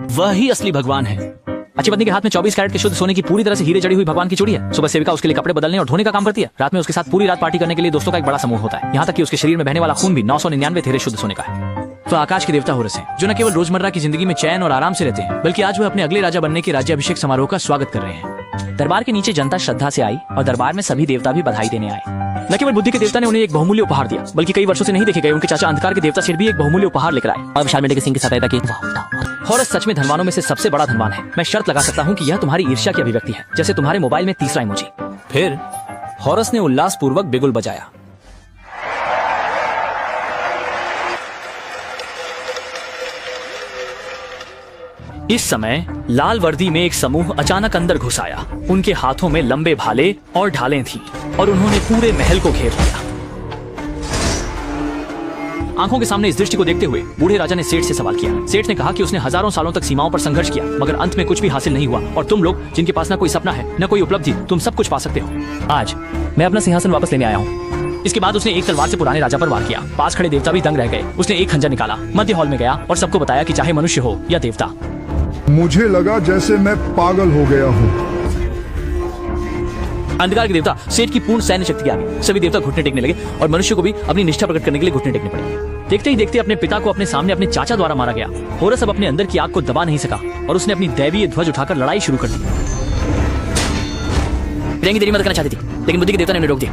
वह ही असली भगवान है। अच्छी पत्नी के हाथ में 24 कैरेट के शुद्ध सोने की पूरी तरह से हीरे जड़ी हुई भगवान की चूड़ी है। सुबह सेविका उसके लिए कपड़े बदलने और धोने का काम करती है। रात में उसके साथ पूरी रात पार्टी करने के लिए दोस्तों का एक बड़ा समूह होता है। यहाँ तक कि उसके शरीर में बहने वाला खून भी 999 हीरे शुद्ध सोने का है। तो आकाश के देवता होरस हैं, जो न केवल रोजमर्रा की जिंदगी में चैन और आराम से रहते हैं, बल्कि आज वह अपने अगले राजा बनने के राज्याभिषेक समारोह का स्वागत कर रहे हैं। दरबार के नीचे जनता श्रद्धा से आई और दरबार में सभी देवता भी बधाई देने आए। न केवल बुद्धि के देवता ने उन्हें एक बहुमूल्य उपहार दिया, बल्कि कई वर्षों से नहीं देखे गए उनके चाचा अंधकार के देवता सिर भी एक बहुमूल्य उपहार लेकर आए और विशाल मेंढक के सिंह की सहायता की। होरस सच में धनवानों में से सबसे बड़ा धनवान है। मैं शर्त लगा सकता हूँ कि यह तुम्हारी ईर्ष्या की अभिव्यक्ति है, जैसे तुम्हारे मोबाइल में तीसरा इमोजी। फिर होरस ने उल्लास पूर्वक बिगुल बजाया। इस समय लाल वर्दी में एक समूह अचानक अंदर घुस आया। उनके हाथों में लंबे भाले और ढालें थीं और उन्होंने पूरे महल को घेर लिया। आंखों के सामने इस दृश्य को देखते हुए बूढ़े राजा ने सेठ से सवाल किया। सेठ ने कहा कि उसने हजारों सालों तक सीमाओं पर संघर्ष किया, मगर अंत में कुछ भी हासिल नहीं हुआ और तुम लोग, जिनके पास न कोई सपना है न कोई उपलब्धि, तुम सब कुछ पा सकते हो। आज मैं अपना सिंहासन वापस लेने आया हूँ। इसके बाद उसने एक तलवार से पुराने राजा पर वार किया। पास खड़े देवता भी दंग रह गए। उसने एक खंजर निकाला, मध्य हॉल में गया और सबको बताया कि चाहे मनुष्य हो या देवता। मुझे लगा जैसे मैं पागल हो गया हूँ। अंधकार के देवता सेठ की पूर्ण सैन्य शक्ति आ गई। सभी देवता घुटने टेकने लगे और मनुष्य को भी अपनी निष्ठा प्रकट करने के लिए घुटने टेकने पड़े। देखते ही देखते अपने पिता को अपने सामने अपने चाचा द्वारा मारा गया। होरस अब अपने अंदर की आग को दबा नहीं सका और उसने अपनी दैवीय ध्वज उठाकर लड़ाई शुरू कर दी। प्रियंकी तेरी मदद करना चाहती थी, लेकिन बुद्धि के देवता ने उन्हें रोक दिया।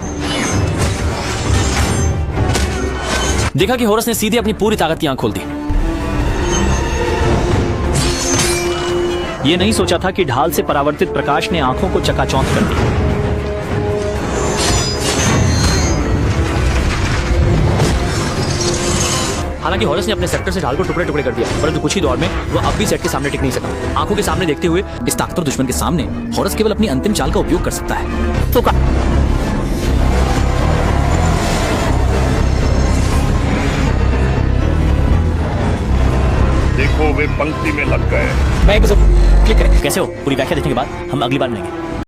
देखा कि होरस ने सीधे अपनी पूरी ताकत की आंख खोल दी। ये नहीं सोचा था कि ढाल से परावर्तित प्रकाश ने आंखों को चकाचौंध कर दिया। हालांकि होरस ने अपने सेक्टर से ढाल को टुकड़े टुकड़े कर दिया, परंतु कुछ ही दौर में वह अब भी सेट के सामने टिक नहीं सका। आंखों के सामने देखते हुए इस ताकतवर दुश्मन के सामने होरस केवल अपनी अंतिम चाल का उपयोग कर सकता है। तो देखो वे पंक्ति में लग गए। मैं क्लिक करें। कैसे हो? पूरी व्याख्या देखने के बाद हम अगली बार मिलेंगे।